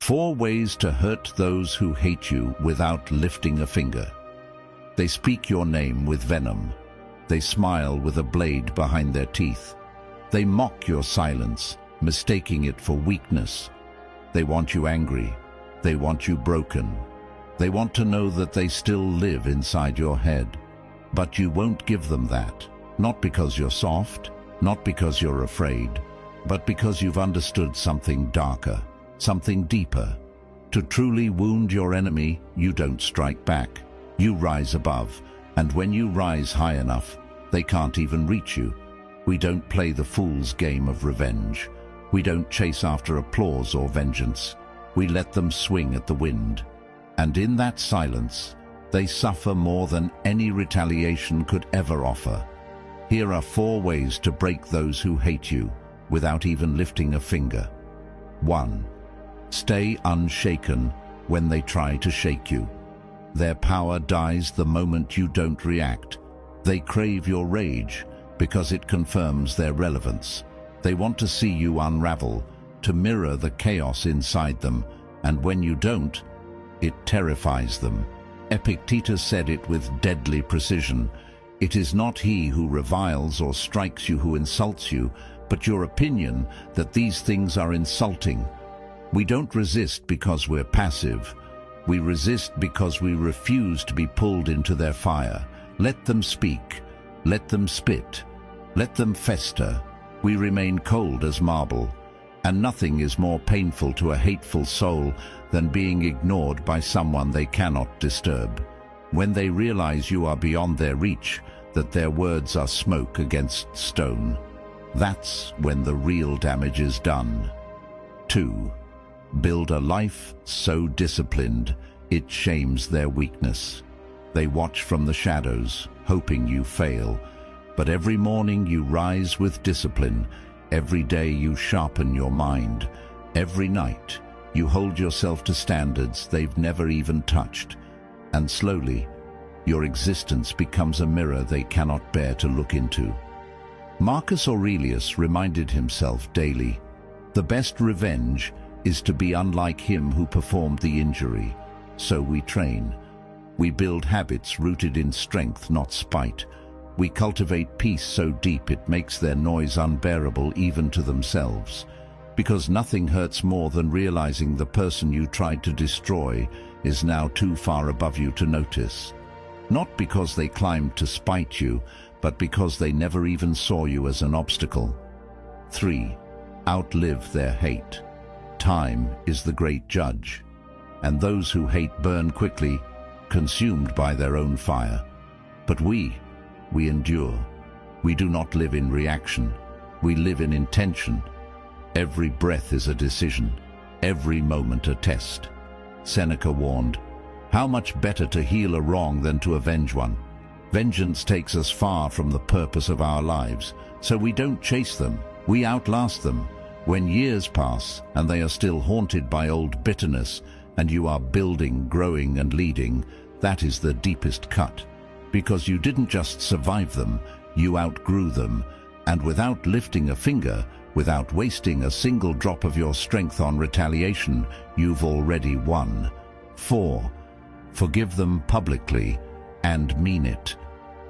4 ways to hurt those who hate you without lifting a finger. They speak your name with venom. They smile with a blade behind their teeth. They mock your silence, mistaking it for weakness. They want you angry. They want you broken. They want to know that they still live inside your head. But you won't give them that. Not because you're soft, not because you're afraid, but because you've understood something darker, something deeper. To truly wound your enemy, you don't strike back. You rise above, and when you rise high enough, they can't even reach you. We don't play the fool's game of revenge. We don't chase after applause or vengeance. We let them swing at the wind. And in that silence, they suffer more than any retaliation could ever offer. Here are 4 ways to break those who hate you without even lifting a finger. 1. Stay unshaken when they try to shake you. Their power dies the moment you don't react. They crave your rage because it confirms their relevance. They want to see you unravel, to mirror the chaos inside them, and when you don't, it terrifies them. Epictetus said it with deadly precision. It is not he who reviles or strikes you who insults you, but your opinion that these things are insulting. We don't resist because we're passive. We resist because we refuse to be pulled into their fire. Let them speak. Let them spit. Let them fester. We remain cold as marble. And nothing is more painful to a hateful soul than being ignored by someone they cannot disturb. When they realize you are beyond their reach, that their words are smoke against stone, that's when the real damage is done. 2. Build a life so disciplined it shames their weakness. They watch from the shadows, hoping you fail. But every morning you rise with discipline. Every day you sharpen your mind. Every night you hold yourself to standards they've never even touched. And slowly, your existence becomes a mirror they cannot bear to look into. Marcus Aurelius reminded himself daily, the best revenge is to be unlike him who performed the injury. So we train. We build habits rooted in strength, not spite. We cultivate peace so deep it makes their noise unbearable even to themselves. Because nothing hurts more than realizing the person you tried to destroy is now too far above you to notice. Not because they climbed to spite you, but because they never even saw you as an obstacle. 3. Outlive their hate. Time is the great judge, and those who hate burn quickly, consumed by their own fire. But we endure. We do not live in reaction. We live in intention. Every breath is a decision, every moment a test. Seneca warned, how much better to heal a wrong than to avenge one? Vengeance takes us far from the purpose of our lives, so we don't chase them, we outlast them. When years pass and they are still haunted by old bitterness, and you are building, growing and leading, that is the deepest cut. Because you didn't just survive them, you outgrew them, and without lifting a finger, without wasting a single drop of your strength on retaliation, you've already won. 4. Forgive them publicly and mean it.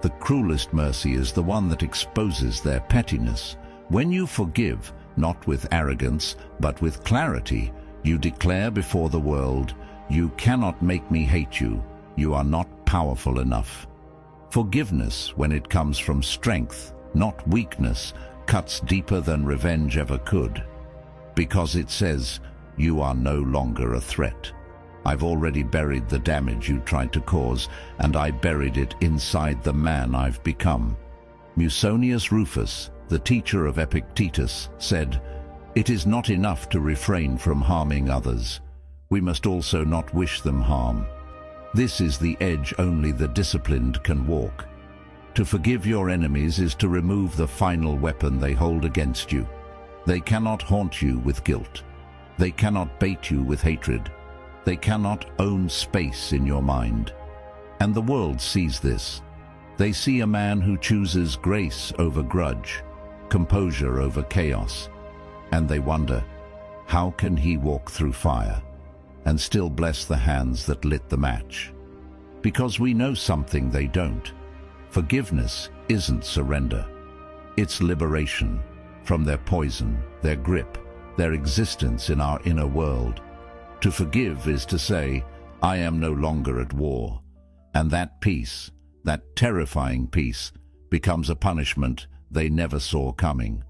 The cruelest mercy is the one that exposes their pettiness. When you forgive, not with arrogance, but with clarity, you declare before the world, you cannot make me hate you. You are not powerful enough. Forgiveness, when it comes from strength, not weakness, cuts deeper than revenge ever could. Because it says, you are no longer a threat. I've already buried the damage you tried to cause, and I buried it inside the man I've become. Musonius Rufus, the teacher of Epictetus, said, it is not enough to refrain from harming others. We must also not wish them harm. This is the edge only the disciplined can walk. To forgive your enemies is to remove the final weapon they hold against you. They cannot haunt you with guilt. They cannot bait you with hatred. They cannot own space in your mind. And the world sees this. They see a man who chooses grace over grudge, composure over chaos, and they wonder, how can he walk through fire? and still bless the hands that lit the match. Because we know something they don't. Forgiveness isn't surrender. It's liberation from their poison, their grip, their existence in our inner world. To forgive is to say, I am no longer at war. And that peace, that terrifying peace, becomes a punishment they never saw coming.